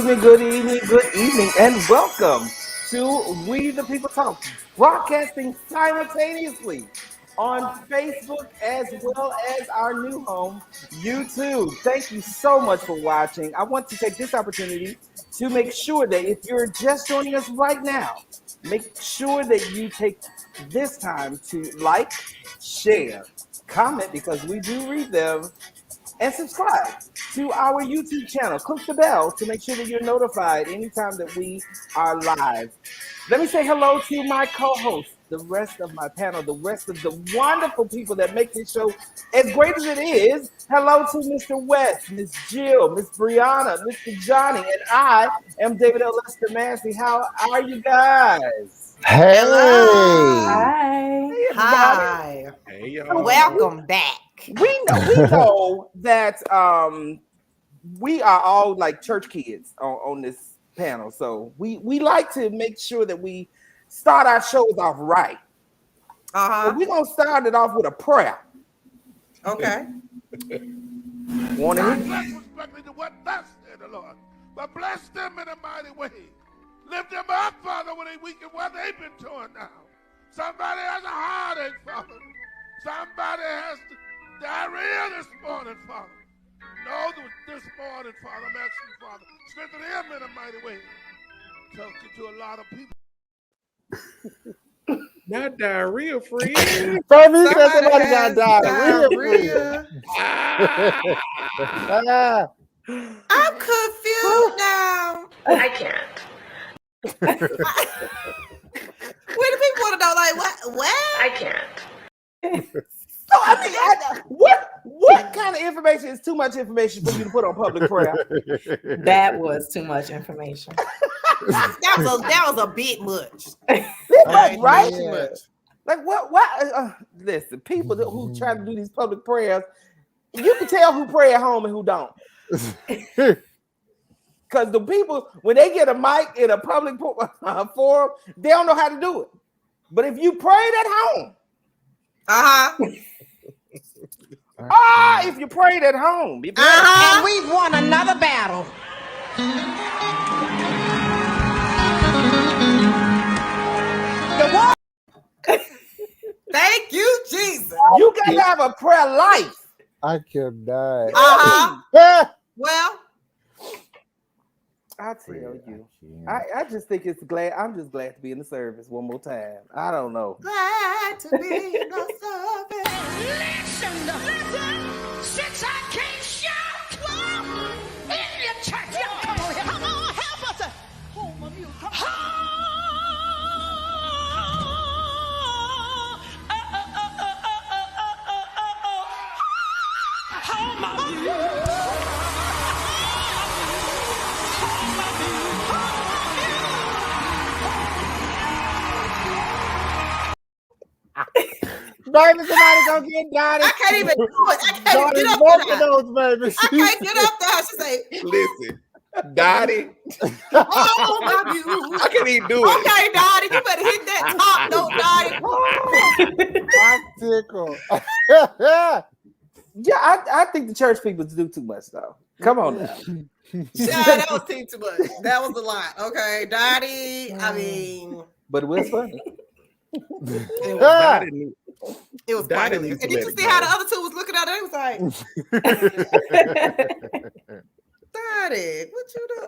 Good evening, and welcome to We the People Talk, broadcasting simultaneously on Facebook as well as our new home, YouTube. Thank you so much for watching. I want to take this opportunity to make sure that if you're just joining us right now, make sure that you take this time to like, share, comment, because we do read them, and subscribe to our YouTube channel. Click the bell to make sure that you're notified anytime that we are live. Let me say hello to my co-hosts, the rest of my panel, the rest of the wonderful people that make this show as great as it is. Hello to Mr. Wes, Miss Jill, Miss Brianna, Mr. Johnny, and I am David L. Lester-Massey. How are you guys? Hey. Hi. Hey, Hi. hey, y'all. Welcome back. We know that we are all like church kids on this panel, so we like to make sure that we start our shows off right. So we're gonna start it off with a prayer. Okay. Want to hear? Bless respectfully to what thus said the Lord, but bless them in a mighty way. Lift them up, Father, when they weak and where they've been torn down. Somebody has a heartache, Father. Somebody has diarrhea this morning, Father. No, this morning, Father, I'm asking you, Father, strengthen him in a mighty way. Talking to a lot of people. Not diarrhea free. Baby, somebody got diarrhea. I'm confused now. I can't. Where do people want to know? Like what? I can't. So I mean, what kind of information is too much information for you to put on public prayer? That was too much information. That was a bit much. Right? Like what? Listen, people who try to do these public prayers, you can tell who pray at home and who don't. Because the people, when they get a mic in a public forum, they don't know how to do it. But if you prayed at home, if you prayed at home, And we've won another battle. Thank you, Jesus. You gotta have a prayer life. I can die. Well, I tell you, I just think it's glad. I'm just glad to be in the service one more time. I don't know. glad to be in the service. Listen, since I can't shout in your church, y'all come on here. Come on, help us. Hold my music. Hold my music. Baby, somebody go get Dottie. I can't even do it. I can't Dottie, get up both of there. those, baby. I can't get up there. She say, Listen, Dottie, "Oh my music." I can't even do it. Okay, Dottie, you better hit that top note, Dottie. I'm tickled. Yeah, I think the church people do too much though. Come on now. Yeah, that was too much. That was a lot. Okay, Dottie. I mean, But it was funny. it was Dottie, It was Dottie funny. needs And to did you let it see go. how the other two was looking at it? They was like, Daddy, what you do?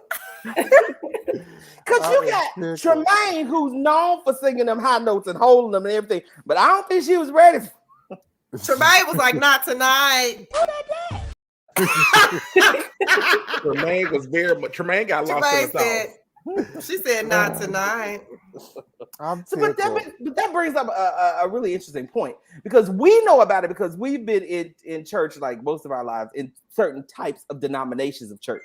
Because you got Tremaine, who's known for singing them high notes and holding them and everything, but I don't think she was ready. Tremaine was like, not tonight. Tremaine was very much. Tremaine got lost in Tremaine the sauce. said, She said not tonight. But that brings up a really interesting point because we know about it because we've been in church like most of our lives in certain types of denominations of church.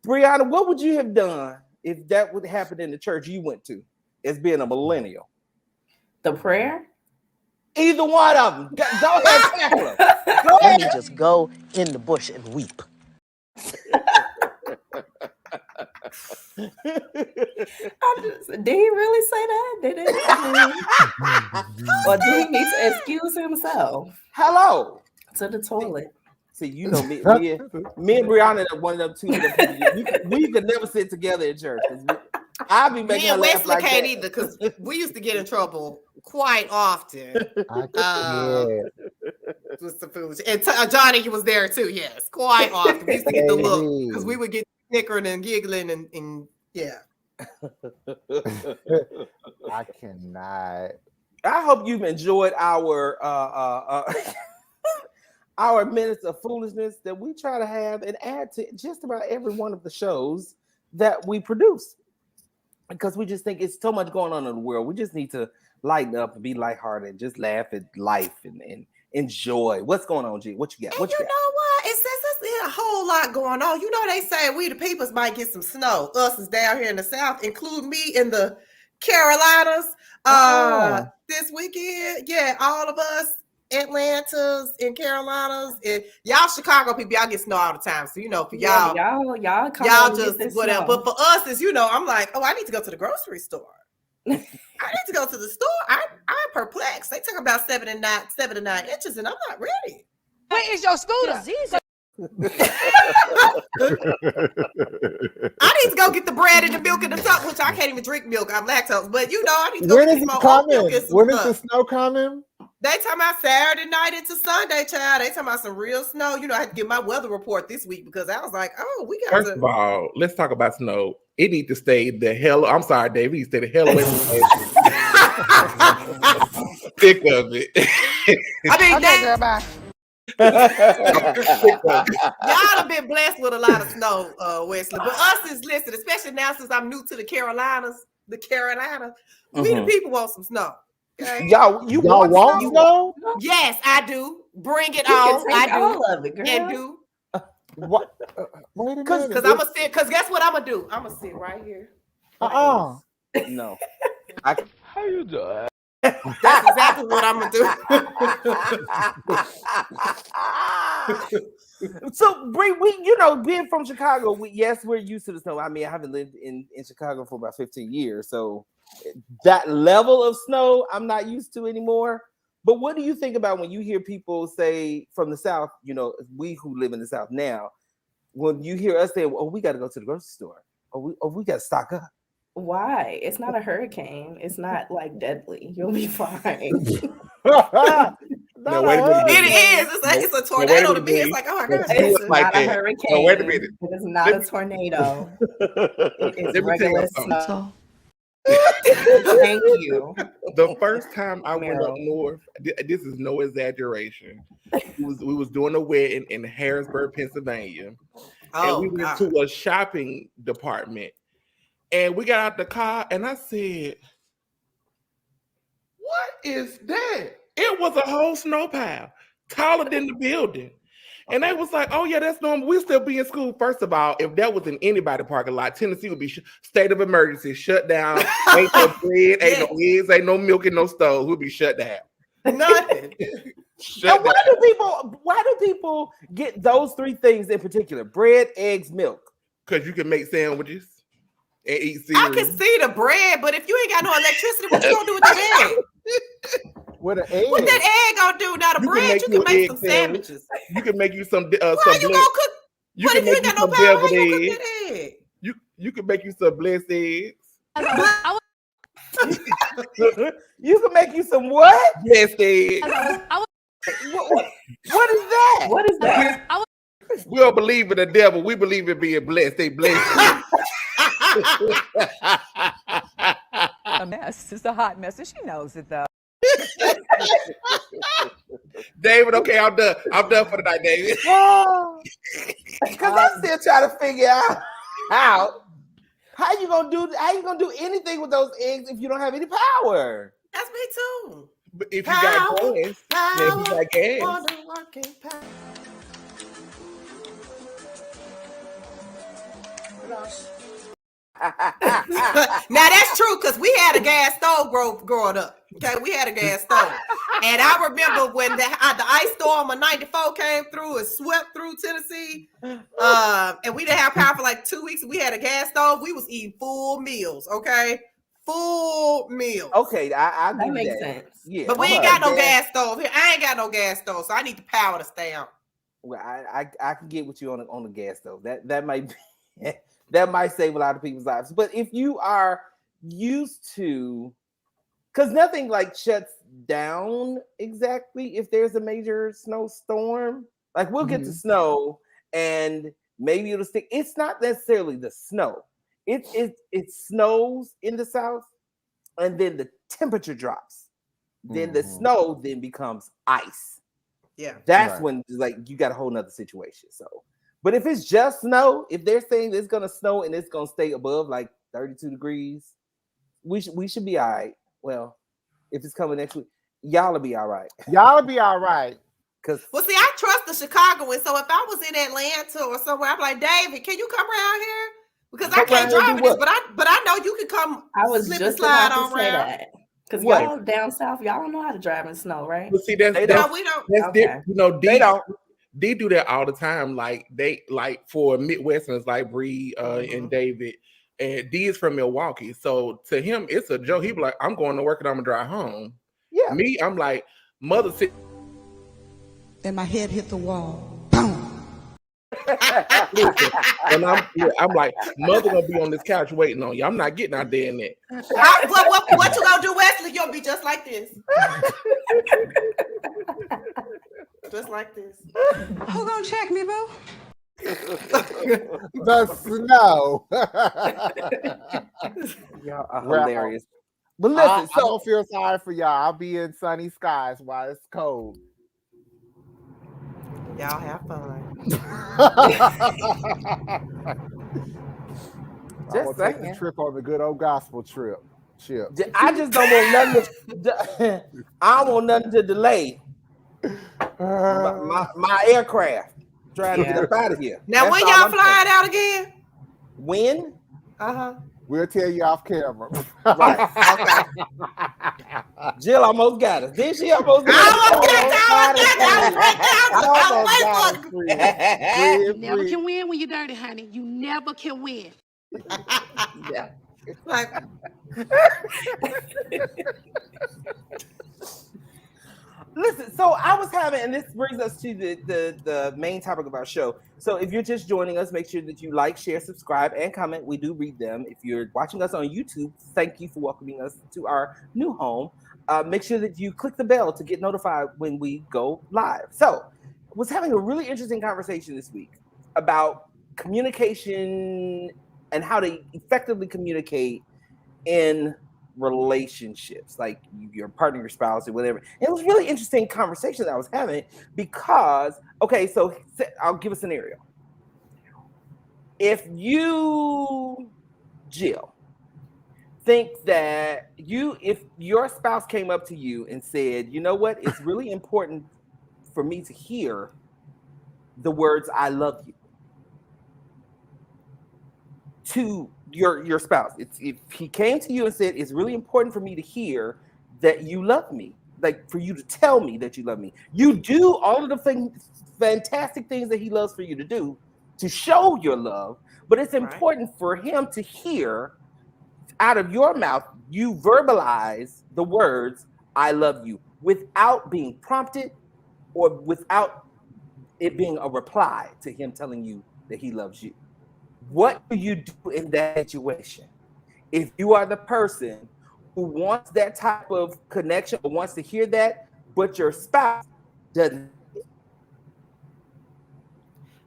Brianna, what would you have done if that would happen in the church you went to as being a millennial? The prayer? Either one of them. Go ahead, tackle them. Go Let ahead. me just go in the bush and weep. Did he really say that? Did it? Or did he need to excuse himself? Hello. To the toilet. See, you know me and Brianna are one of them two. We could never sit together in church. I'll be making Me and her laugh Wesley like can't that. either because we used to get in trouble quite often. With the food. And Johnny was there too. Yes, quite often. We used to get the look because we would get snickering and giggling and yeah. I cannot. I hope you've enjoyed our our minutes of foolishness that we try to have and add to just about every one of the shows that we produce. Because we just think it's so much going on in the world. We just need to lighten up and be lighthearted and just laugh at life and enjoy. What's going on, G? What you got? And you know what? It says there's a whole lot going on. You know, they say we the peoples might get some snow. Us is down here in the South, include me in the Carolinas. This weekend. Yeah, all of us, Atlantas and Carolinas, and y'all Chicago people, y'all get snow all the time. So you know, for y'all just whatever. But for us, is I'm like, oh, I need to go to the grocery store. I need to go to the store. I'm perplexed. They talk about 7 to 9 inches, and I'm not ready. Where is your scooter? I need to go get the bread and the milk and the top, which I can't even drink milk. I'm lactose, but I need to go When get is some it oat milk coming? and some When is stuff. the snow coming? They talking about Saturday night into Sunday, child. They talking about some real snow. I had to get my weather report this week because I was like, oh, we got First of all, let's talk about snow. It needs to stay the hell. I'm sorry, Dave. It needs to stay the hell away from me. Sick of it. I mean, Okay, girl, bye. y'all have been blessed with a lot of snow, Wesley. But us is listed, especially now since I'm new to the Carolinas. We the people want some snow. Okay? Y'all want snow? Yes, I do. Bring it You on. can take I do. all of it, girl. And do. What? Wait a minute. Because I'm gonna sit. Because guess what I'm gonna do? I'm gonna sit right here. No. How you doing? That's exactly what I'm gonna do. So, Bree, being from Chicago, we're used to the snow. I mean, I haven't lived in Chicago for about 15 years, so that level of snow I'm not used to anymore. But what do you think about when you hear people say from the South, we who live in the South now, when you hear us say, oh, we got to go to the grocery store, or we got to stock up? Why? It's not a hurricane. It's not like deadly. You'll be fine. No, wait a minute. It is. It's a tornado to me. It's like, oh my God. It's like not that. a hurricane. No, wait a minute. It is not a tornado. It is Let me tell you regular something. snow. Thank you. The first time I went up north, this is no exaggeration. We was doing a wedding in Harrisburg, Pennsylvania, and we went to a shopping department. And we got out the car, and I said, "What is that?" It was a whole snow pile, taller than the building. And they was like, "Oh yeah, that's normal. We'll still be in school." First of all, if that was in anybody's parking lot, Tennessee would be state of emergency, shut down. Ain't no bread, ain't no eggs, ain't no milk, and no stove. We'll be shut down. Nothing. And why do people get those three things in particular? Bread, eggs, milk. Because you can make sandwiches and eat cereal. I can see the bread, but if you ain't got no electricity, what you gonna do with the egg? With an egg. What that egg gonna do? Now the bread, you can make some sandwiches. You can make you some. How you gonna cook? But if you ain't got no power, how you gonna cook that egg? You can make you some blessed eggs. You can make you some what? Blessed eggs. What is that? What is that? We don't believe in the devil. We believe in being blessed. They blessed. A mess. It's a hot mess, and she knows it though. David, okay, I'm done. I'm done for the night, David. Because I'm still trying to figure out How you gonna do anything with those eggs if you don't have any power? That's me too. But if you got gas, then you got gas. Wonder-working power. Now that's true because we had a gas stove growing up. Okay, we had a gas stove, and I remember when the ice storm of '94 came through and swept through Tennessee, and we didn't have power for like 2 weeks. We had a gas stove. We was eating full meals. Okay, full meals. Okay, I That give makes that. sense. Yeah, But we ain't got no gas stove here. I ain't got no gas stove, so I need the power to stay on. Well, I can get with you on the gas stove. That might be, that might save a lot of people's lives. But if you are used to, because nothing like shuts down exactly if there's a major snowstorm. Like we'll get to snow and maybe it'll stick. It's not necessarily the snow. It snows in the South, and then the temperature drops. Then the snow then becomes ice. Yeah, that's when like you got a whole nother situation. So, but if it's just snow, if they're saying it's gonna snow and it's gonna stay above like 32 degrees, we should be all right. Well, if it's coming next week, y'all will be all right. Y'all be all right. Well, see, I trust the Chicagoans. So if I was in Atlanta or somewhere, I'm like, David, can you come around here? Because I can't drive in this, but I know you can come. I was slip just and slide about on to say around. that. Because y'all down south, y'all don't know how to drive in snow, right? But see, No, we don't. That's Okay. you know, They don't. They do that all the time. Like for Midwesterners like Bree and David, and D is from Milwaukee. So to him, it's a joke. He be like, I'm going to work and I'm gonna drive home. Yeah. Me, I'm like, mother sit. And my head hit the wall. Boom. And I'm like, mother gonna be on this couch waiting on you. I'm not getting out there in that. What you gonna do, Wesley? You'll be just like this. Just like this. Who gonna check me, boo? The snow. Y'all are Well, hilarious. But listen, I don't feel sorry for y'all. I'll be in sunny skies while it's cold. Y'all have fun. I will take the trip on the good old gospel trip. I just don't want nothing. I don't want nothing to delay my aircraft trying to get up out of here. Now, That's when all y'all I'm flying saying. out again? When? We'll tell you off camera. Right. Okay. Jill almost got us. Did she almost got us? You never can win when you're dirty, honey. You never can win. Yeah. Like, listen, so I was having, and this brings us to the main topic of our show. So if you're just joining us, make sure that you like, share, subscribe, and comment. We do read them. If you're watching us on YouTube, thank you for welcoming us to our new home. Make sure that you click the bell to get notified when we go live. So I was having a really interesting conversation this week about communication and how to effectively communicate in relationships, like your partner, your spouse, or whatever. And it was a really interesting conversation that I was having because, okay, so I'll give a scenario. If you, Jill, think that if your spouse came up to you and said, you know what, it's really important for me to hear the words "I love you" to your spouse. If he came to you and said, it's really important for me to hear that you love me, like for you to tell me that you love me. You do all of the fantastic things that he loves for you to do to show your love, but it's important for him to hear out of your mouth, you verbalize the words, I love you, without being prompted or without it being a reply to him telling you that he loves you. What do you do in that situation? If you are the person who wants that type of connection or wants to hear that, but your spouse doesn't.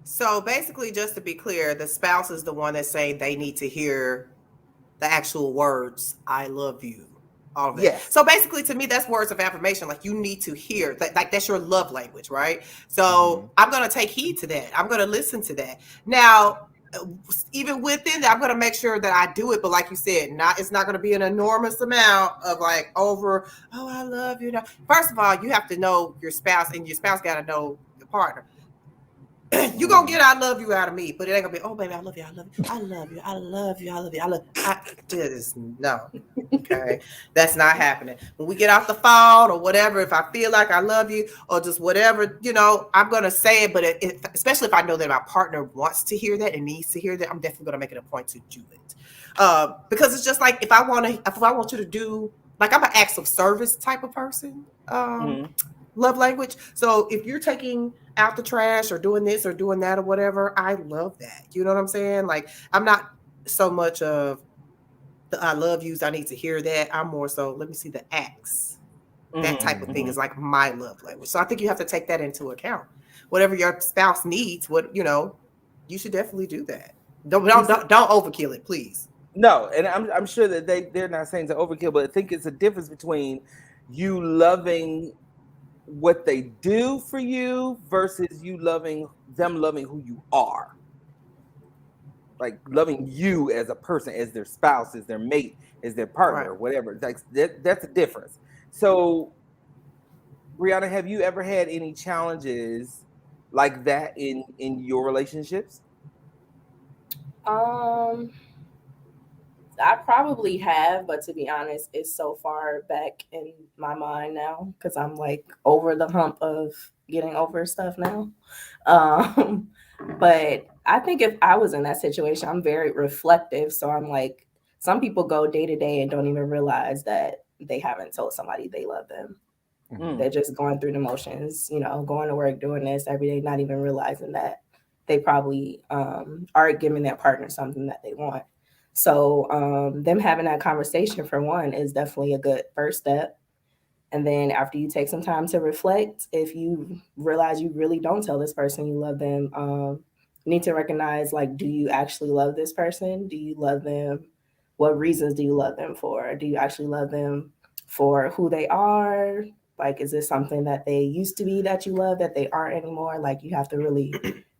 so basically, just to be clear, the spouse is the one that's saying they need to hear the actual words, I love you. All of that. Yes. So basically, to me, that's words of affirmation. Like you need to hear that, like that's your love language, right? So I'm going to take heed to that. I'm going to listen to that. Now, even within that, I'm going to make sure that I do it. But like you said, it's not going to be an enormous amount of like over, oh, I love you. First of all, you have to know your spouse, and your spouse got to know the partner. You're going to get I love you out of me, but it ain't going to be, oh, baby, I love you. I love you. I love you. I love you. I love you. I love you. No. Okay. That's not happening. When we get off the phone or whatever, if I feel like I love you or just whatever, I'm going to say it. But especially if I know that my partner wants to hear that and needs to hear that, I'm definitely going to make it a point to do it. Because it's just like, if I want you to do, like, I'm an acts of service type of person. Love language. So if you're taking out the trash or doing this or doing that or whatever, I love that. You know what I'm saying? Like, I'm not so much of the I love yous, I need to hear that. I'm more so, let me see the acts. That type of thing is like my love language. So I think you have to take that into account. Whatever your spouse needs, you should definitely do that. Don't overkill it, please. No, and I'm sure that they're not saying to overkill, but I think it's a difference between you loving what they do for you versus you loving who you are. Like loving you as a person, as their spouse, as their mate, as their partner, whatever. That's a difference. So, Brianna, have you ever had any challenges like that in your relationships? I probably have, but to be honest, it's so far back in my mind now because I'm like over the hump of getting over stuff now. But I think if I was in that situation, I'm very reflective. So I'm like, some people go day to day and don't even realize that they haven't told somebody they love them. They're just going through the motions, going to work, doing this every day, not even realizing that they probably are giving their partner something that they want. So them having that conversation, for one, is definitely a good first step. And then after you take some time to reflect, if you realize you really don't tell this person you love them, you need to recognize, like, do you actually love this person? Do you love them? What reasons do you love them for? Do you actually love them for who they are? Like, is this something that they used to be that you love that they aren't anymore? Like, you have to really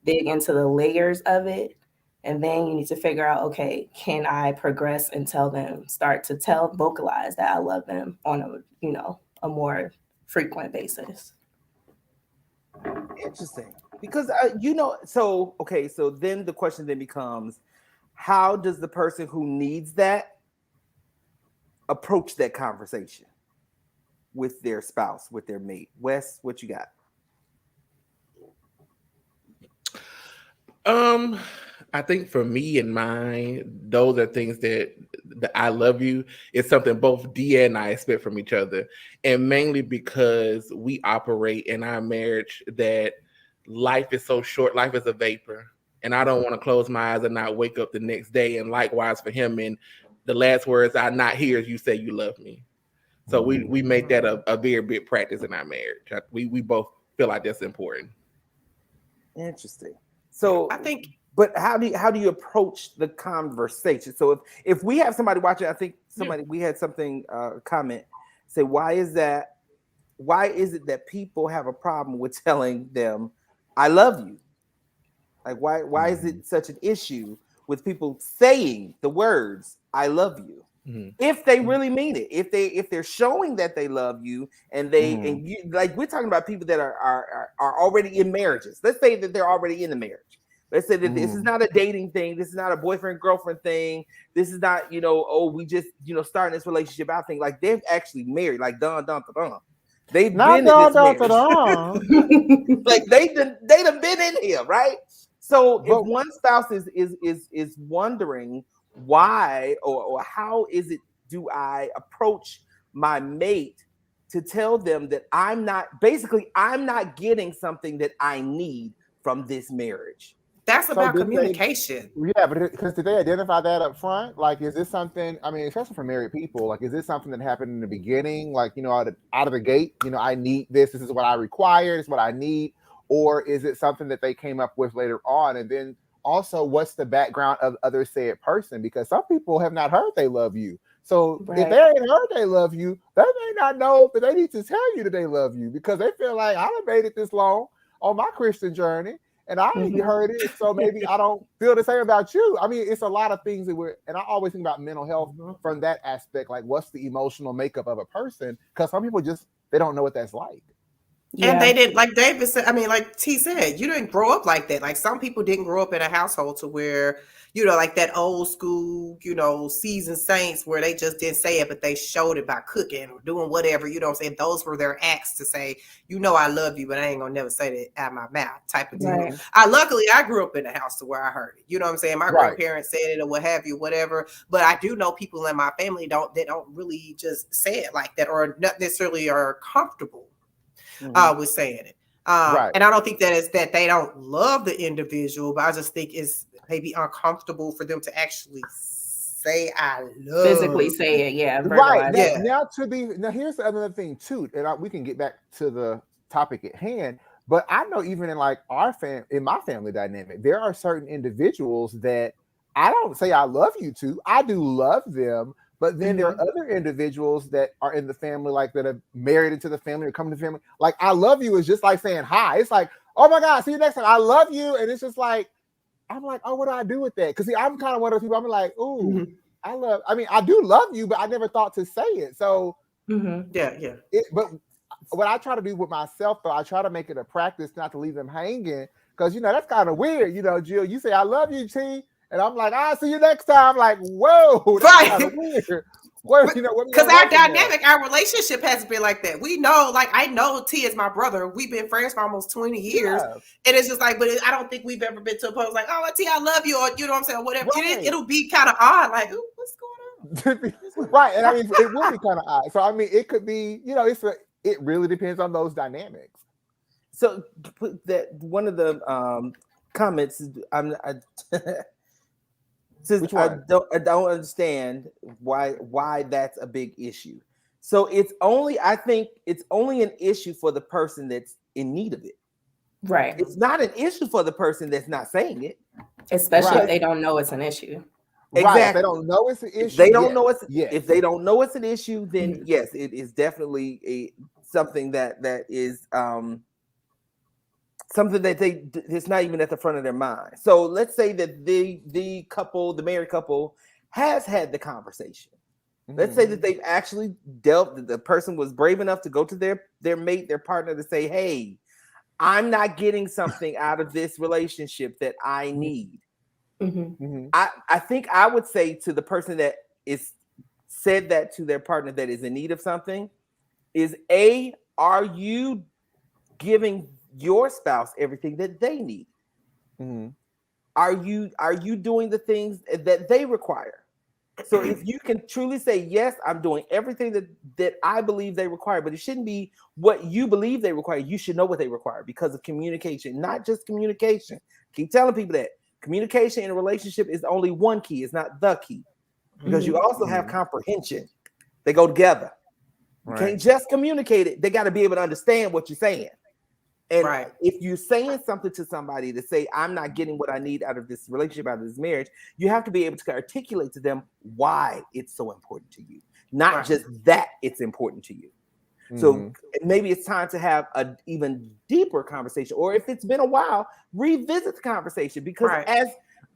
dig into the layers of it. And then you need to figure out, okay, can I progress and start to vocalize that I love them on a more frequent basis. Interesting. Because, so then the question then becomes, how does the person who needs that approach that conversation with their spouse, with their mate? Wes, what you got? I think for me and mine, those are things that I love you is something both Dia and I expect from each other. And mainly because we operate in our marriage that life is so short, life is a vapor. And I don't want to close my eyes and not wake up the next day. And likewise for him, and the last words I not hear is you say you love me. So we make that a very big practice in our marriage. We both feel like that's important. Interesting. So I think, but how do you approach the conversation? So if we have somebody watching, I think we had something comment say, why is it that people have a problem with telling them I love you? Like why is it such an issue with people saying the words I love you? If they really mean it, if they're showing that they love you, and and you, like, we're talking about people that are already in marriages. Let's say that they're already in the marriage. Let's say that this is not a dating thing. This is not a boyfriend girlfriend thing. This is not we just starting this relationship out thing. Like, they've actually married. Like dun. They've been in this marriage. Like they done been in here, right? So if one spouse is wondering why or how do I approach my mate to tell them that I'm not getting something that I need from this marriage? That's about communication. But because did they identify that up front? Like, is this something, I mean, especially for married people, like, is this something that happened in the beginning? Like, out of the gate, I need this. This is what I require. This is what I need. Or is it something that they came up with later on? And then also, what's the background of other said person? Because some people have not heard they love you. So if they ain't heard they love you, they may not know that they need to tell you that they love you, because they feel like, I done made it this long on my Christian journey, and I ain't heard it, so maybe I don't feel the same about you. I mean, it's a lot of things that and I always think about mental health from that aspect, like what's the emotional makeup of a person, because some people they don't know what that's like. Yeah. And they didn't, like David said, I mean, like T said, you didn't grow up like that. Like some people didn't grow up in a household to where, you know, like that old school, you know, seasoned saints where they just didn't say it, but they showed it by cooking or doing whatever, you know what I'm saying? Those were their acts to say, you know, I love you, but I ain't gonna never say that out of my mouth type of deal. Right. Luckily, I grew up in a house to where I heard it. You know what I'm saying? My grandparents said it or what have you, whatever. But I do know people in my family they don't really just say it like that or not necessarily are comfortable with saying it. And I don't think that is that they don't love the individual, but I just think it's maybe uncomfortable for them to actually say I love. Physically say it, yeah. Right. Now here's the other thing too, and we can get back to the topic at hand. But I know even in like in my family dynamic, there are certain individuals that I don't say I love you to. I do love them. But then there are other individuals that are in the family, like that are married into the family or come to the family. Like, I love you is just like saying hi. It's like, oh my God, see you next time. I love you. And it's just like, I'm like, oh, what do I do with that? Because see, I'm kind of one of those people, I'm like, ooh, I do love you, but I never thought to say it. So but what I try to do with myself, though, I try to make it a practice not to leave them hanging. Because, you know, that's kind of weird. You know, Jill, you say, I love you, T. And I'm like, I'll see you next time. Like, whoa, that's kind of weird. Because our dynamic, our relationship has been like that. We know, like, I know T is my brother. We've been friends for almost 20 years. Yeah. And it's just like, but I don't think we've ever been to a point like, oh, T, I love you, or you know what I'm saying, whatever. Right. It'll be kind of odd, like, ooh, what's going on? Right. And I mean, it will be kind of odd. So, I mean, it could be, you know, it really depends on those dynamics. So, that one of the comments, Since I don't understand why that's a big issue. So I think it's only an issue for the person that's in need of it. Right. It's not an issue for the person that's not saying it. Especially if they don't know it's an issue. Exactly. Right. If they don't know it's an issue. If they don't know if they don't know it's an issue, then yes, it is definitely something that is something that it's not even at the front of their mind. So let's say that the married couple has had the conversation. Let's say that they've actually the person was brave enough to go to their mate, their partner, to say, hey, I'm not getting something out of this relationship that I need. I think I would say to the person that is said that to their partner that is in need of something is, are you giving your spouse everything that they need? Are you doing the things that they require? So if you can truly say, yes, I'm doing everything that I believe they require, but it shouldn't be what you believe they require. You should know what they require because of communication, not just communication. Keep telling people that communication in a relationship is only one key. It's not the key, because you also have comprehension. They go together. You can't just communicate it. They got to be able to understand what you're saying. And if you're saying something to somebody to say, I'm not getting what I need out of this relationship, out of this marriage, you have to be able to articulate to them why it's so important to you, not just that it's important to you. So maybe it's time to have an even deeper conversation, or if it's been a while, revisit the conversation, because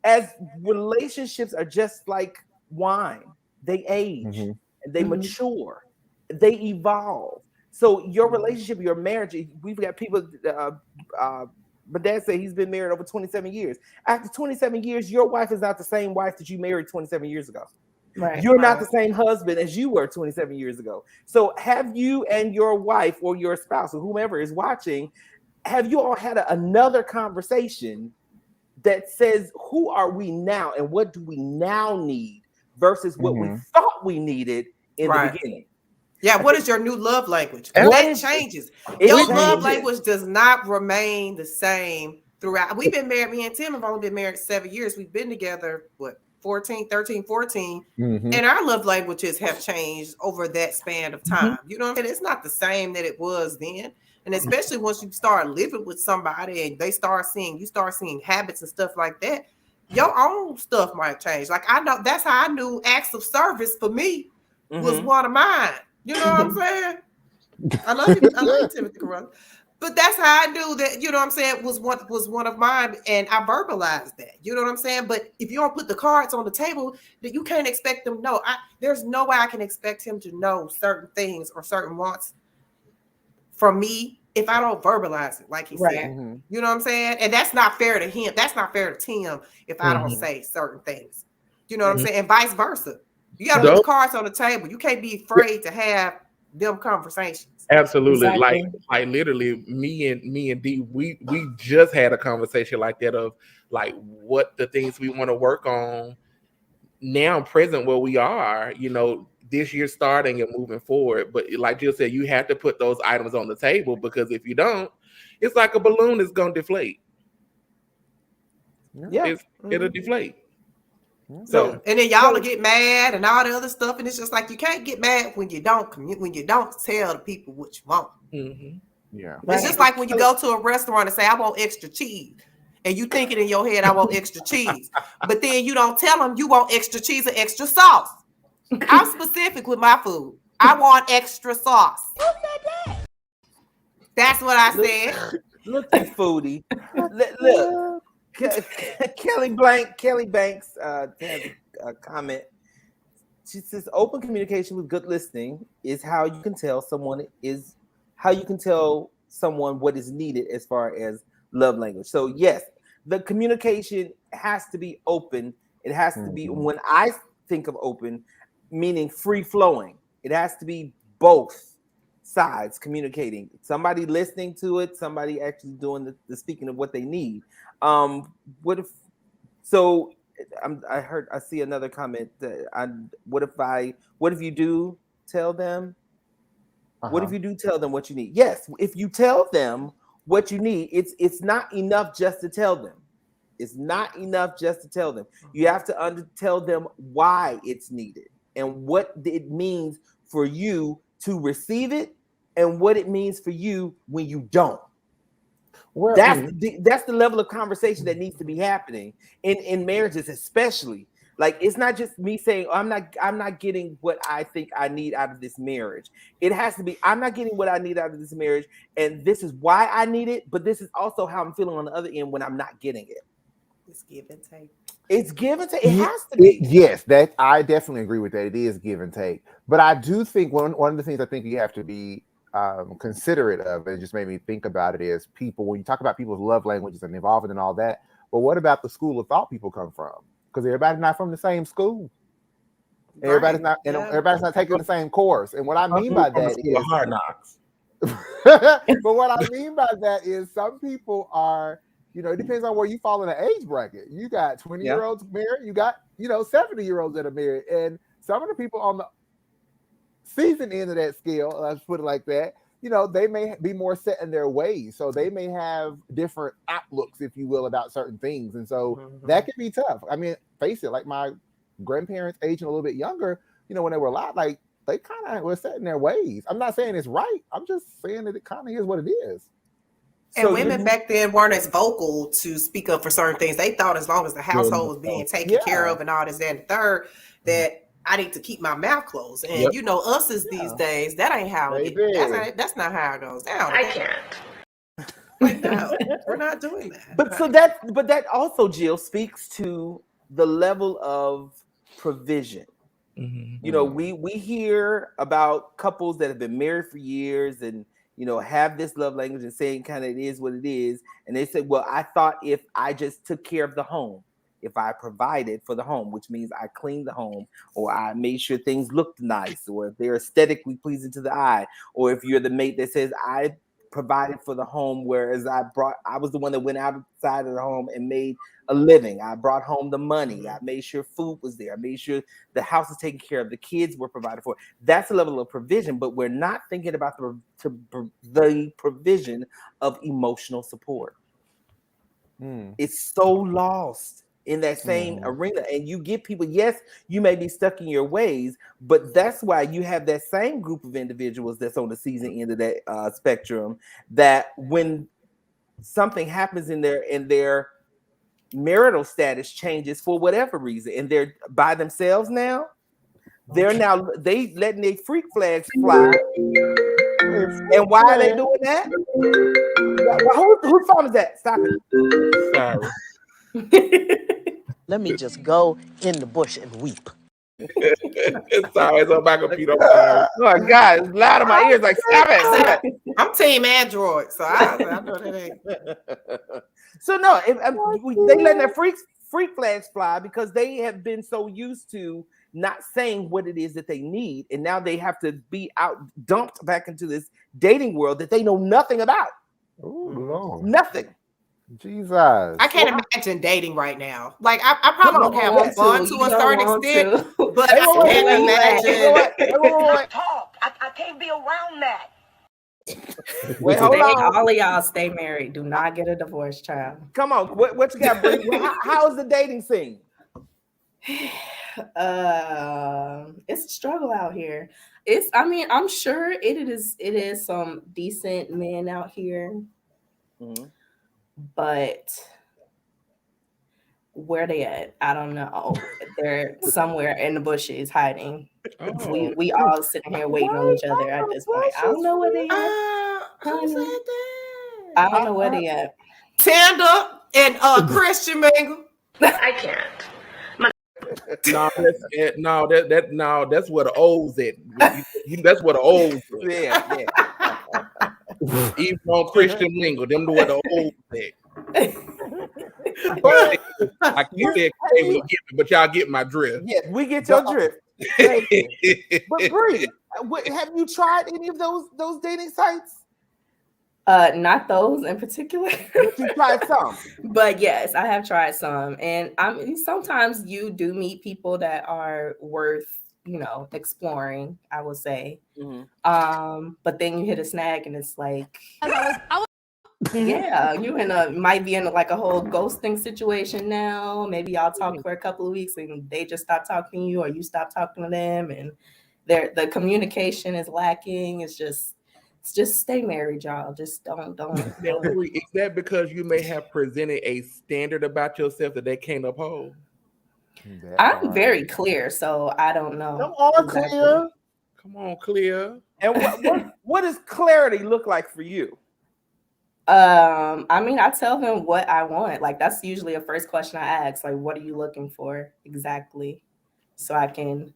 as relationships are just like wine, they age and they mature, they evolve. So your relationship, your marriage, we've got people, my dad said he's been married over 27 years. After 27 years, your wife is not the same wife that you married 27 years ago. You're not the same husband as you were 27 years ago. So have you and your wife or your spouse or whomever is watching, have you all had another conversation that says, who are we now and what do we now need versus what we thought we needed in the beginning? Yeah, what is your new love language? And that changes. Your love language does not remain the same throughout. We've been married, me and Tim have only been married 7 years. We've been together, 14. And our love languages have changed over that span of time. You know what I mean? It's not the same that it was then. And especially once you start living with somebody and you start seeing habits and stuff like that, your own stuff might change. Like I know that's how I knew acts of service for me was one of mine. You know what I'm saying? I love you, Timothy Caruthers. But that's how I knew that, you know what I'm saying, was one of mine, and I verbalized that. You know what I'm saying? But if you don't put the cards on the table, then you can't expect them to know. There's no way I can expect him to know certain things or certain wants from me if I don't verbalize it, like he said. Mm-hmm. You know what I'm saying? And that's not fair to him. That's not fair to Tim if I don't say certain things. You know what I'm saying? And vice versa. You got to put the cards on the table. You can't be afraid to have them conversations. Absolutely. Exactly. Like literally me and D, we just had a conversation like that of like what the things we want to work on now present where we are, you know, this year starting and moving forward. But like Jill said, you have to put those items on the table, because if you don't, it's like a balloon is going to deflate. Yeah. It'll deflate. So, and then y'all will get mad and all the other stuff, and it's just like you can't get mad when you don't tell the people what you want. Mm-hmm. Yeah, it's just like when you go to a restaurant and say, "I want extra cheese," and you think it in your head, "I want extra cheese," but then you don't tell them you want extra cheese or extra sauce. I'm specific with my food. I want extra sauce. That's what I said. Look at foodie. Look. Kelly Banks has a comment. She says, "Open communication with good listening is how you can tell someone what is needed as far as love language." So yes, the communication has to be open. It has to be, when I think of open, meaning free flowing. It has to be both sides communicating. Somebody listening to it, somebody actually doing the speaking of what they need. I see another comment that what if you do tell them? What if you do tell them what you need? Yes, if you tell them what you need, it's not enough just to tell them. It's not enough just to tell them. You have to tell them why it's needed and what it means for you to receive it and what it means for you when you don't. Well, that's the level of conversation that needs to be happening in marriages, especially. Like, it's not just me saying, I'm not getting what I think I need out of this marriage. It has to be, I'm not getting what I need out of this marriage, and this is why I need it, but this is also how I'm feeling on the other end when I'm not getting it. It's give and take. It's give and take. It has to be. Yes, that I definitely agree with that. It is give and take. But I do think one of the things I think you have to be considerate of, and it just made me think about it, is people, when you talk about people's love languages and evolving and all that, but what about the school of thought people come from? Because everybody's not from the same school. Right. Everybody's not taking the same course. And what I mean by that is hard knocks. But what I mean by that is some people are, it depends on where you fall in the age bracket. You got 20-year-olds married, you got, 70-year-olds that are married. And some of the people on the seasoned end of that scale, let's put it like that, they may be more set in their ways. So they may have different outlooks, if you will, about certain things. And so that can be tough. I mean, face it, like my grandparents aging a little bit younger, when they were alive, like they kind of were set in their ways. I'm not saying it's right. I'm just saying that it kind of is what it is. And women back then weren't as vocal to speak up for certain things. They thought as long as the household was being taken care of and all this, that, and the third, that I need to keep my mouth closed. And us as these days, that ain't how that's not how it goes down. I can't. Like, no, we're not doing that. But that also, Jill, speaks to the level of provision. Mm-hmm. We hear about couples that have been married for years and have this love language and saying kind of it is what it is. And they say, well, I thought if I just took care of the home, if I provided for the home, which means I cleaned the home, or I made sure things looked nice, or if they're aesthetically pleasing to the eye, or if you're the mate that says I provided for the home, whereas I was the one that went outside of the home and made a living. I brought home the money. I made sure food was there. I made sure the house was taken care of. The kids were provided for. That's a level of provision, but we're not thinking about the provision of emotional support. It's so lost in that same arena. And you get people, yes, you may be stuck in your ways, but that's why you have that same group of individuals that's on the season end of that spectrum, that when something happens in their marital status changes for whatever reason, and they're by themselves now, they letting their freak flags fly. And why are they doing that? Whose phone is that? Stop it. Sorry. Let me just go in the bush and weep. Sorry, it's on my computer. Oh my God, it's loud in my ears. Like, stop it. I'm team Android, so I know that ain't. So no, they letting their freak flags fly because they have been so used to not saying what it is that they need, and now they have to be dumped back into this dating world that they know nothing about. Oh Lord, nothing. Jesus, I can't imagine dating right now. Like I probably would have fun to a certain extent, but I can't imagine. Talk. I can't be around that. Wait, hold on. All of y'all stay married. Do not get a divorce, child. Come on, what you got, Bree? How is the dating scene? It's a struggle out here. I'm sure it is some decent men out here, but where they at? I don't know. They're somewhere in the bushes hiding. Oh. We all sitting here waiting on each other at this point. I don't know where they at. I don't know where they at. Tinder and Christian Mingle. I can't. That's where the O's at. That's where the O's at. Yeah. Even on Christian Mingle, them where the O's at. Like you said, but y'all get my drift. Yeah, we get your drift. But Bree, have you tried any of those dating sites? Not those in particular. You tried some, but yes, I have tried some, and sometimes you do meet people that are worth exploring. I would say, but then you hit a snag, and it's like, yeah, you might be in like a whole ghosting situation now. Maybe y'all talk for a couple of weeks, and they just stop talking to you, or you stop talking to them, and the communication is lacking. It's just stay married, y'all. Just don't. Is that because you may have presented a standard about yourself that they can't uphold? I'm very clear, so I don't know. Come on, exactly. Clear. Come on, Clear. And what does clarity look like for you? I tell them what I want. Like, that's usually a first question I ask. Like, what are you looking for exactly? So I can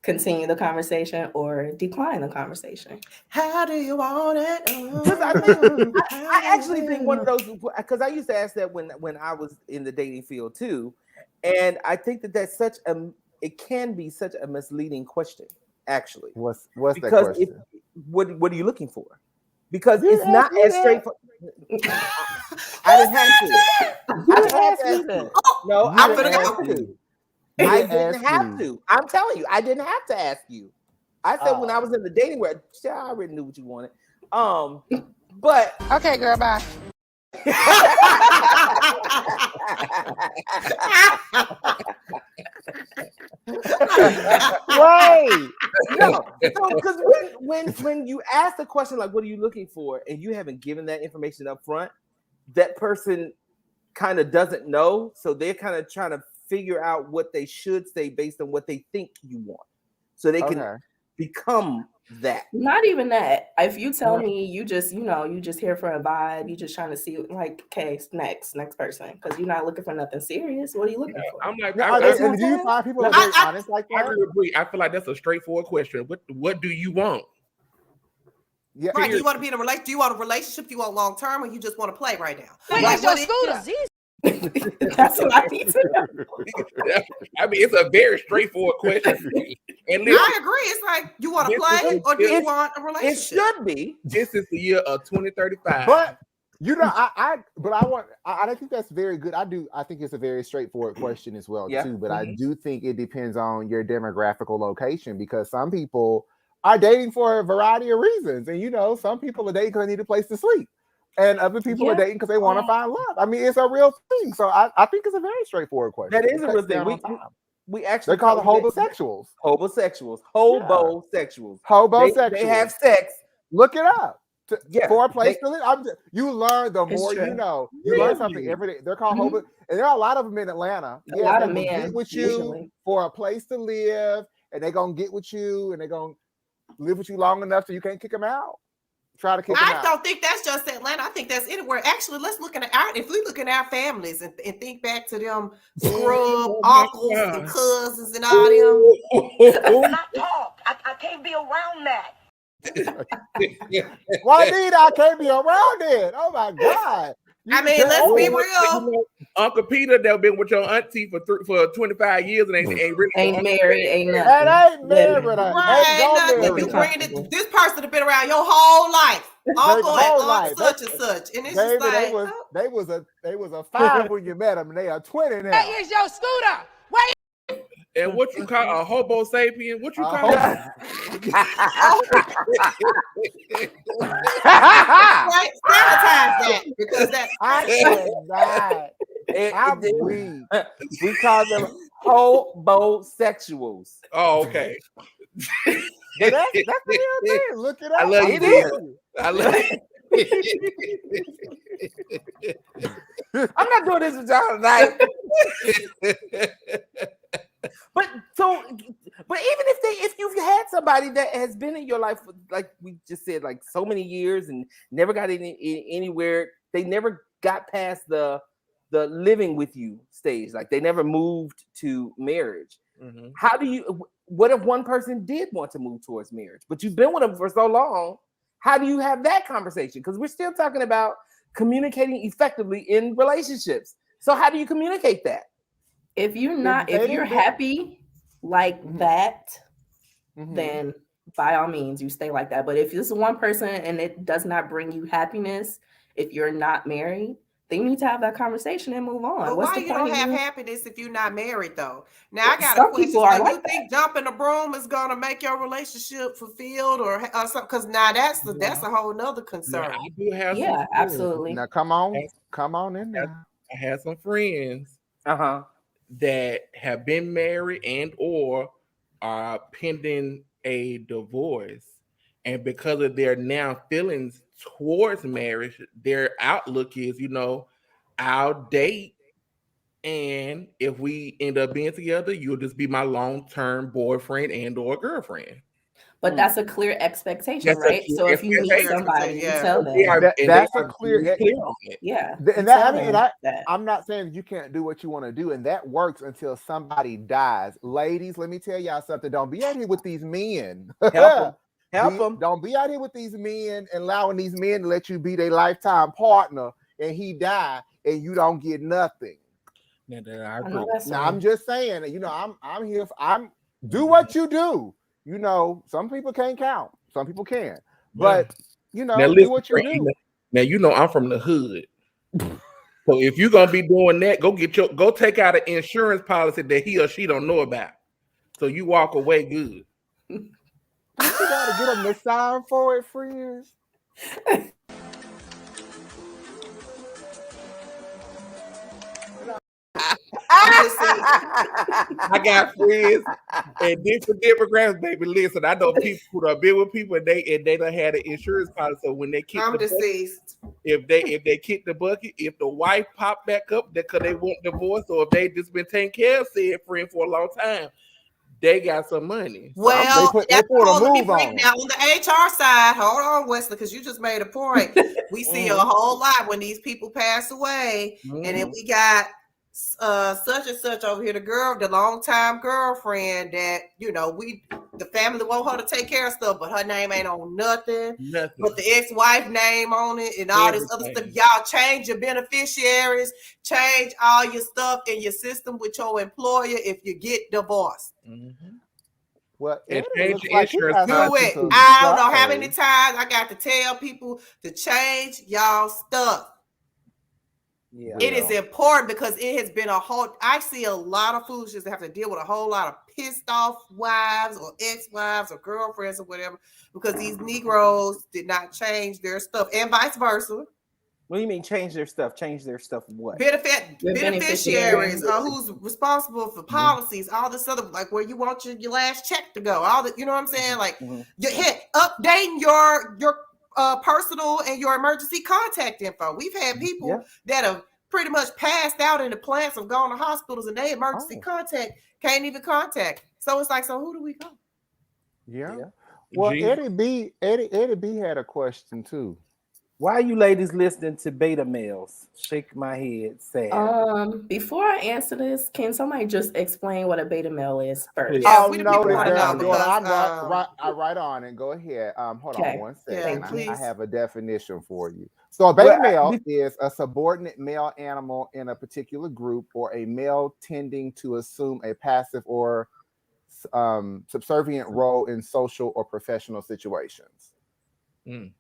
continue the conversation or decline the conversation. How do you want it? I actually think one of those, because I used to ask that when I was in the dating field too, and I think that's it can be such a misleading question. Actually, what's that question? What are you looking for? Because it's not as straightforward. I didn't have to. No, I didn't have to. I didn't have to. I'm telling you, I didn't have to ask you. I said when I was in the dating world, I already knew what you wanted. But okay, girl, bye. Right. No. So because when you ask the question like, what are you looking for, and you haven't given that information up front, that person kind of doesn't know. So they're kind of trying to figure out what they should say based on what they think you want. So they can become that. Not even that. If you tell me you just here for a vibe, you just trying to see like, okay, next person, because you're not looking for nothing serious. What are you looking for? I'm like, do you find people are very honest like that? I agree. I feel like that's a straightforward question. What do you want? Yeah. Right. Do you want to be in a relationship? Do you want a relationship? Do you want long term, or you just want to play right now? Where's your scooter? That's what I need to know. I mean, it's a very straightforward question. And listen, I agree. It's like, you want to play or do you want a relationship? It should be. This is the year of 2035. But I think that's very good. I think it's a very straightforward question as well too. But I do think it depends on your demographical location, because some people are dating for a variety of reasons, and some people are dating because they need a place to sleep. And other people are dating because they want to find love. I mean, it's a real thing. So I think it's a very straightforward question. That is a real thing. We actually they call it hobosexuals. Hobosexuals. They have sex. Look it up. For a place to live. You learn the more you know. You learn something every day. They're called hobo, and there are a lot of them in Atlanta. A lot of men get with you for a place to live, and they're gonna get with you, and they're gonna live with you long enough so you can't kick them out. Try to kick them I out. don't think that's just Atlanta. I think that's anywhere. Actually, let's look at if we look at our families and think back to them scrub uncles and cousins and all them. Not talk. I can't be around that. Why need I can't be around it? Oh my God. I mean, let's be real. Uncle Peter that been with your auntie for 25 years and ain't married, ain't nothing. That ain't married. Right, nothing. You bring this person to been around your whole life. Uncle and such and such. And it's David, just like they was a 5 when you met them, and they are 20 now. That is your scooter. Wait. And what you call a hobo sapien? What you call it? Right? Sanitize that because that I'm weak. We call them hobosexuals. Oh, okay. That's the real thing. Look it up. I love you, dude. I love you. I'm not doing this with y'all tonight. But even if you've had somebody that has been in your life, like we just said, like so many years and never got anywhere, they never got past the living with you stage. Like they never moved to marriage. Mm-hmm. What if one person did want to move towards marriage, but you've been with them for so long? How do you have that conversation? Because we're still talking about communicating effectively in relationships. So how do you communicate that? If you're happy like that, then by all means you stay like that. But if it's one person and it does not bring you happiness, if you're not married, then you need to have that conversation and move on. But What's why the you point don't of have you? happiness if you're not married though? Now I got Some a question. people are So like you think jumping a broom is gonna make your relationship fulfilled or something? Because now that's a whole nother concern. I do have absolutely. Now come on in there. I have some friends that have been married and or are pending a divorce, and because of their now feelings towards marriage, their outlook is, I'll date, and if we end up being together, you'll just be my long-term boyfriend and or girlfriend. But that's a clear expectation, right? So if you meet somebody, you tell them. That's a clear. Yeah. And I'm not saying that you can't do what you want to do, and that works until somebody dies. Ladies, let me tell y'all something. Don't be out here with these men. Help them. Don't be out here with these men and allowing these men to let you be their lifetime partner, and he die and you don't get nothing. Now I'm just saying, I'm here. Do what you do. Some people can't count. Some people can. But now, do what you do. Now I'm from the hood. So if you're gonna be doing that, go take out an insurance policy that he or she don't know about. So you walk away good. You gotta get them to sign for it, friends. I got friends and different demographics, baby. Listen, I know people who have been with people and they done had an insurance policy. So when they kick deceased. If they kick the bucket, if the wife pop back up because they want divorce, or if they just been taking care of said friend for a long time, they got some money. Well, that's what let me break now on the HR side. Hold on, Wesley, because you just made a point. We see a whole lot when these people pass away, and then we got such and such over here, the longtime girlfriend that the family want her to take care of stuff, but her name ain't on nothing. But the ex-wife name on it and all this other stuff. Y'all change your beneficiaries, change all your stuff in your system with your employer if you get divorced. Well, it change your insurance. Do it. I don't know how many times I got to tell people to change y'all stuff. Yeah, it is important because it has been I see a lot of foolishness that have to deal with a whole lot of pissed off wives or ex-wives or girlfriends or whatever because these Negroes did not change their stuff and vice versa. What do you mean change their stuff? Change their stuff what? Beneficiaries who's responsible for policies, all this other, like where you want your last check to go, all that, you know what I'm saying? Like updating your personal and your emergency contact info. We've had people that have pretty much passed out in the plants, have gone to hospitals, and they emergency contact can't even contact. So it's like, so who do we call? Yeah. Well, Gee. Eddie B had a question too. Why are you ladies listening to beta males? Shake my head, sad. Before I answer this, can somebody just explain what a beta male is first? Yeah, Oh we the no, people this want to know girl, because I'm right on and go ahead. Hold on Okay. one Yeah, second. please. I have a definition for you. So a beta Well, male is a subordinate male animal in a particular group, or a male tending to assume a passive or subservient role in social or professional situations. Mm.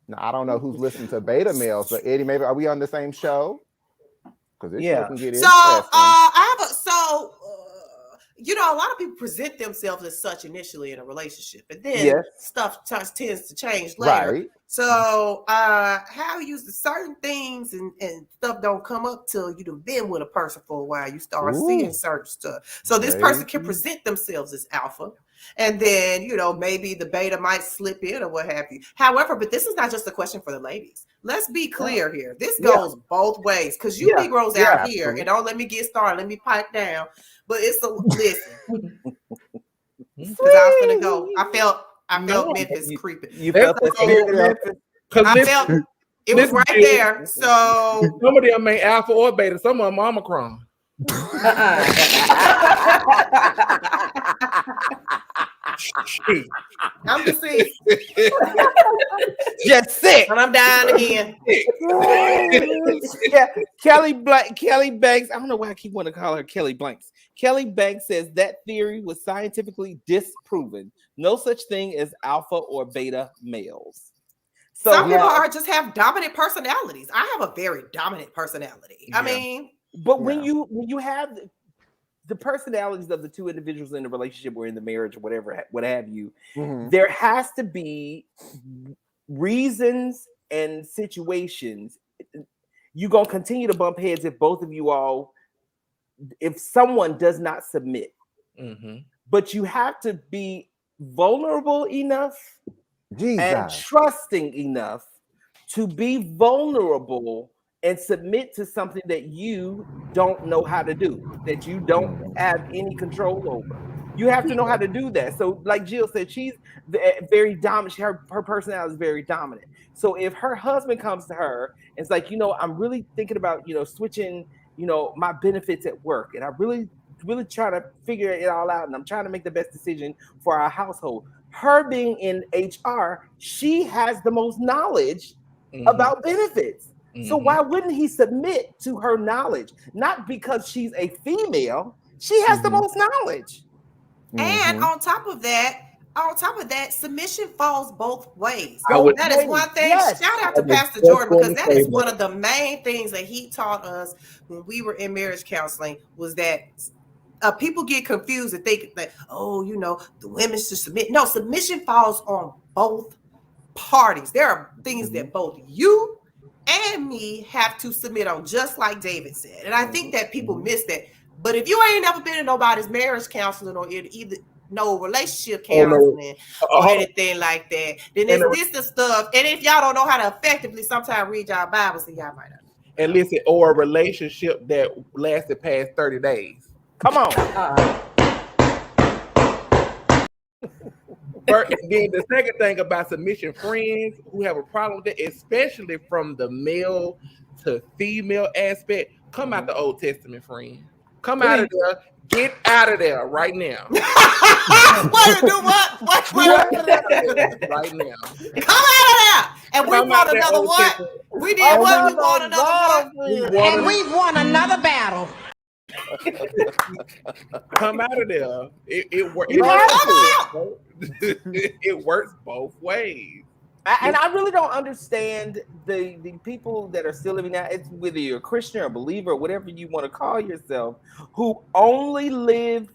Now I don't know who's listening to beta males, but Eddie, maybe are we on the same show? Because this show can get So interesting. you know, a lot of people present themselves as such initially in a relationship, and then stuff tends to change later. Right. So how you use certain things and stuff don't come up till you've been with a person for a while. You start seeing certain stuff. So this person can present themselves as alpha, and then, you know, maybe the beta might slip in or what have you. However, but this is not just a question for the ladies. Let's be clear here. This goes both ways, because you Negroes out here, and don't let me get started. Let me pipe down. But it's a listen. Because I was gonna go. I felt Memphis creeping. You felt that spirit in Memphis? I felt it was right there. So some of them ain't alpha or beta. Some of them Omicron. I'm deceased. Just sick. And I'm dying again. Yeah, Kelly Banks. I don't know why I keep wanting to call her Kelly Blanks. Kelly Banks says that theory was scientifically disproven. No such thing as alpha or beta males. So some people just have dominant personalities. I have a very dominant personality. I mean, but when you have the personalities of the two individuals in the relationship or in the marriage or whatever, what have you, there has to be reasons and situations. You're gonna continue to bump heads if both of you all, if someone does not submit. But you have to be vulnerable enough and trusting enough to be vulnerable and submit to something that you don't know how to do, that you don't have any control over. You have to know how to do that. So like Jill said, she's very dominant. Her personality is very dominant. So if her husband comes to her and it's like, you know, I'm really thinking about, you know, switching, you know, my benefits at work, and I really trying to figure it all out, and I'm trying to make the best decision for our household. Her being in HR, she has the most knowledge about benefits. So why wouldn't he submit to her knowledge? Not because she's a female, she has the most knowledge. And on top of that, submission falls both ways. That is one thing. Shout out to Pastor Jordan, because that is one of the main things that he taught us when we were in marriage counseling, was that people get confused and think that, oh, you know, the women should submit. No, submission falls on both parties. There are things that both you and me have to submit on, just like David said. And I think that people miss that. But if you ain't never been in nobody's marriage counseling or either no relationship counseling or anything like that, then it's the stuff. And if y'all don't know how to effectively sometimes read y'all Bibles, then y'all might not. And listen, or a relationship that lasted past 30 days. Come on. Then the second thing about submission, friends who have a problem with it, especially from the male to female aspect, come out the Old Testament, friend. Come out of there. Get out of there right now. Wait, do what? Right now. Come out of there. And we want another what? We did what? We want another what? And we won another battle. Come out of there. It works both ways. And I really don't understand the people that are still living out, it's whether you're a Christian or a believer or whatever you want to call yourself, who only live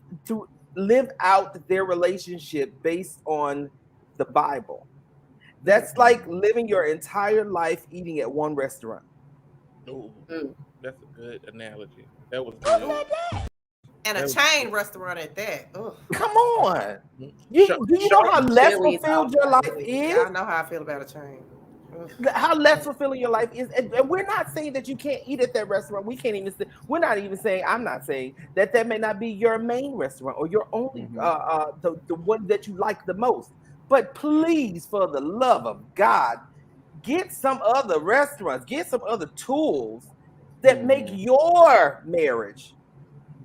out their relationship based on the Bible. That's like living your entire life eating at one restaurant. Ooh, that's a good analogy. That was good. And a chain restaurant at that. Ugh. Come on. Do you know how less fulfilled your life is? I know how I feel about a chain. how less fulfilling your life is. And we're not saying that you can't eat at that restaurant. We can't even say, we're not even saying, I'm not saying that may not be your main restaurant or your only, the one that you like the most. But please, for the love of God, get some other restaurants, get some other tools that make your marriage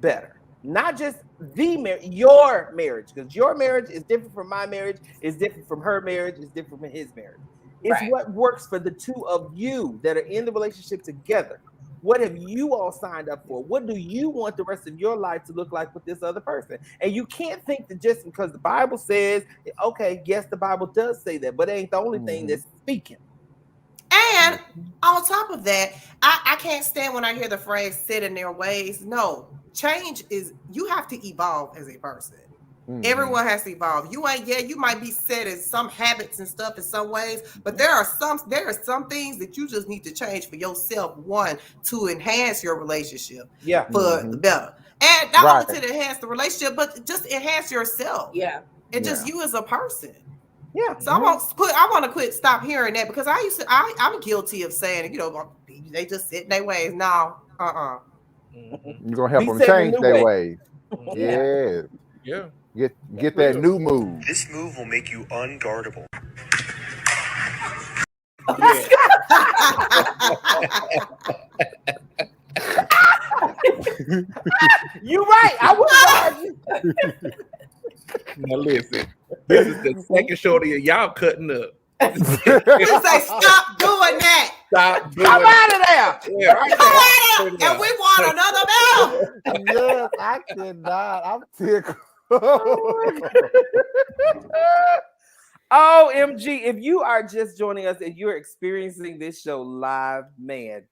better. Not just your marriage, because your marriage is different from my marriage, is different from her marriage, is different from his marriage. It's what works for the two of you that are in the relationship together. What have you all signed up for? What do you want the rest of your life to look like with this other person? And you can't think that just because the Bible says, okay, yes, the Bible does say that, but it ain't the only thing that's speaking. And on top of that, I can't stand when I hear the phrase "sit in their ways." No, change is, you have to evolve as a person. Everyone has to evolve. You might be set in some habits and stuff in some ways, but there are some things that you just need to change for yourself. One, to enhance your relationship, for the better, and not only to enhance the relationship, but just enhance yourself. And just you as a person. So I want to stop hearing that, because I'm guilty of saying, they just sit in their ways. No, You're gonna help them change their ways. Yeah. Get that new move. This move will make you unguardable. You're right. I wouldn't argue. Now listen, this is the second show that y'all cutting up. We say stop doing that. Stop doing Come out of there. Yeah, right Come out of there. And we want another bell. Yes, I cannot. I'm tickled. OMG, if you are just joining us and you're experiencing this show live, man,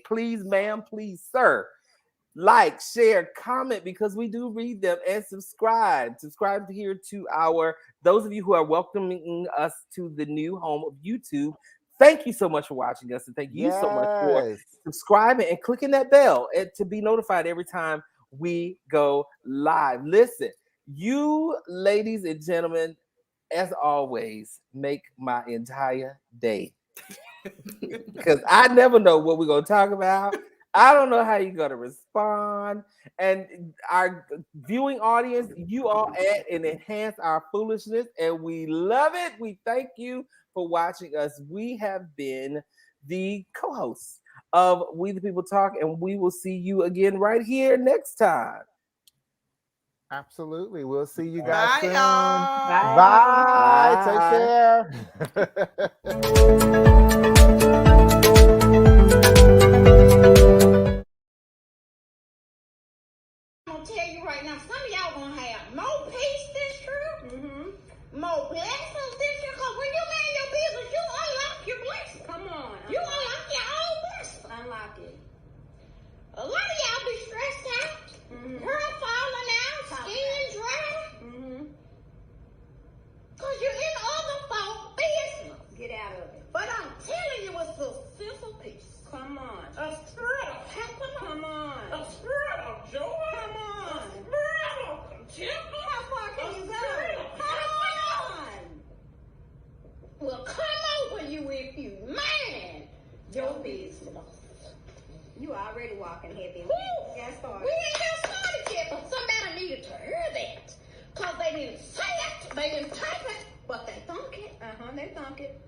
please, ma'am, please, sir, like, share, comment, because we do read them, and subscribe here to those of you who are welcoming us to the new home of YouTube. Thank you so much for watching us, and thank you so much for subscribing and clicking that bell and to be notified every time we go live. Listen, you ladies and gentlemen, as always, make my entire day, because I never know what we're going to talk about. I don't know how you're going to respond. And our viewing audience, you all add and enhance our foolishness, and we love it. We thank you for watching us. We have been the co-hosts of We the People Talk, and we will see you again right here next time. Absolutely. We'll see you guys soon. Bye. Take care. Tell you right now, some of y'all gonna have more peace this year, more blessings this year, because when you mind your business, you unlock your blessing. Come on. You unlock your own blessing. Unlock it. A lot of y'all be stressed out, hair falling out, skin dry, because you're in other folks' business. Get out of it. But I'm telling you, it's a sense of peace. Come on. A spirit of happiness. Come on. A spirit of joy. Come on. A spirit of contentment. How far can you go? Come on. Well, come over you if you mind your business. You already walking heavy. We ain't got started yet, but somebody needed to hear that. Because they didn't say it, they didn't type it, but they thunk it. They thunk it.